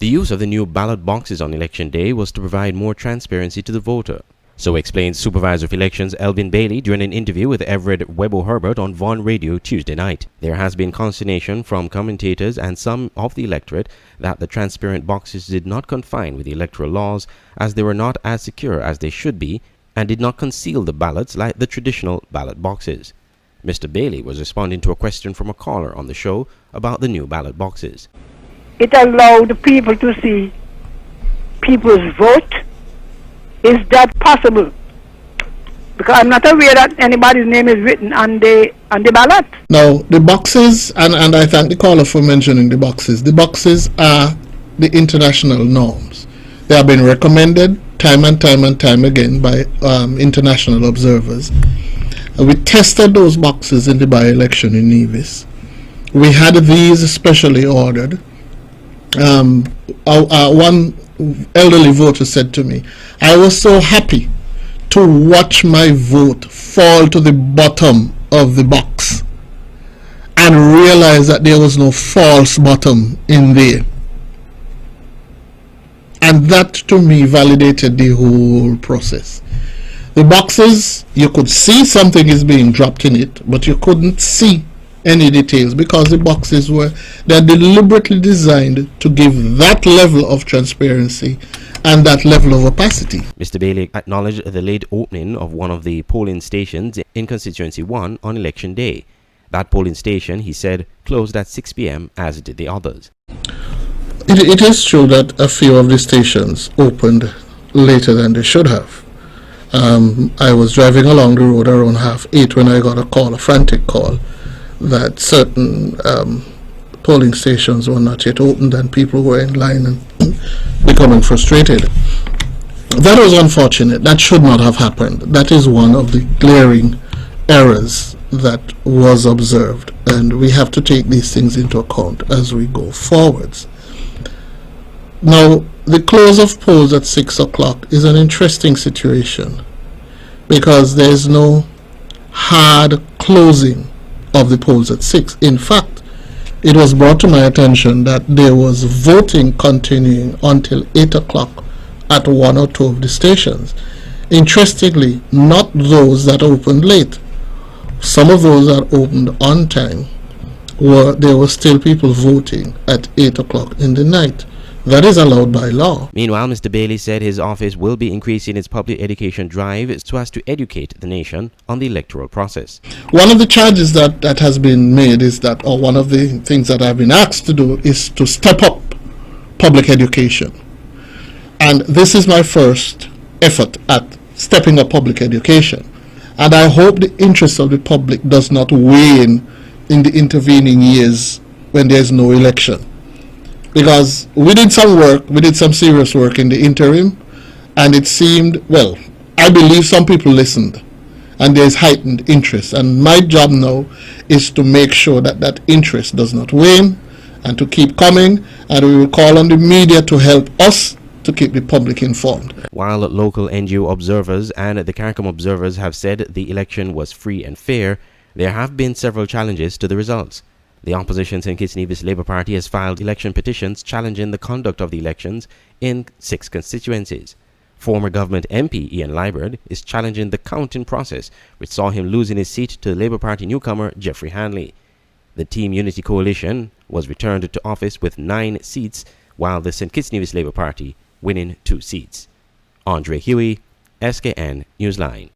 The use of the new ballot boxes on election day was to provide more transparency to the voter. So explains Supervisor of Elections Elvin Bailey during an interview with Everett Webo Herbert on Vaughan Radio Tuesday night. There has been consternation from commentators and some of the electorate that the transparent boxes did not confine with the electoral laws, as they were not as secure as they should be and did not conceal the ballots like the traditional ballot boxes. Mr. Bailey was responding to a question from a caller on the show about the new ballot boxes. It allowed the people to see people's vote. Is that possible? Because I'm not aware that anybody's name is written on the ballot. Now, the boxes, and I thank the caller for mentioning the boxes. The boxes are the international norms. They have been recommended time and time again by international observers. We tested those boxes in the by-election in Nevis. We had these specially ordered. One elderly voter said to me, "I was so happy to watch my vote fall to the bottom of the box and realize that there was no false bottom in there." And that to me validated the whole process. The boxes, you could see something is being dropped in it, but you couldn't see any details because the boxes they're deliberately designed to give that level of transparency and that level of opacity. Mr. Bailey acknowledged the late opening of one of the polling stations in Constituency 1 on election day. That polling station, he said, closed at 6 p.m. as did the others. It is true that a few of the stations opened later than they should have. I was driving along the road around 8:30 when I got a frantic call, that certain polling stations were not yet opened and people were in line and becoming frustrated. That was unfortunate. That should not have happened. That is one of the glaring errors that was observed, and we have to take these things into account as we go forwards. Now, the close of polls at 6 o'clock is an interesting situation because there is no hard closing of the polls at 6. In fact, it was brought to my attention that there was voting continuing until 8 o'clock at one or two of the stations. Interestingly, not those that opened late. Some of those that opened on time, there were still people voting at 8 o'clock in the night. That is allowed by law. Meanwhile, Mr. Bailey said his office will be increasing its public education drive so as to educate the nation on the electoral process. One of the charges that has been made is that, or one of the things that I've been asked to do, is to step up public education. And this is my first effort at stepping up public education. And I hope the interest of the public does not wane in the intervening years when there's no election. Because we did some serious work in the interim, and it seemed, well, I believe some people listened, and there's heightened interest. And my job now is to make sure that that interest does not wane and to keep coming, and we will call on the media to help us to keep the public informed. While local NGO observers and the CARICOM observers have said the election was free and fair, there have been several challenges to the results. The opposition St. Kitts Nevis Labour Party has filed election petitions challenging the conduct of the elections in 6 constituencies. Former government MP Ian Liburd is challenging the counting process, which saw him losing his seat to Labour Party newcomer Jeffrey Hanley. The Team Unity Coalition was returned to office with 9 seats, while the St. Kitts Nevis Labour Party winning 2 seats. Andre Huey, SKN Newsline.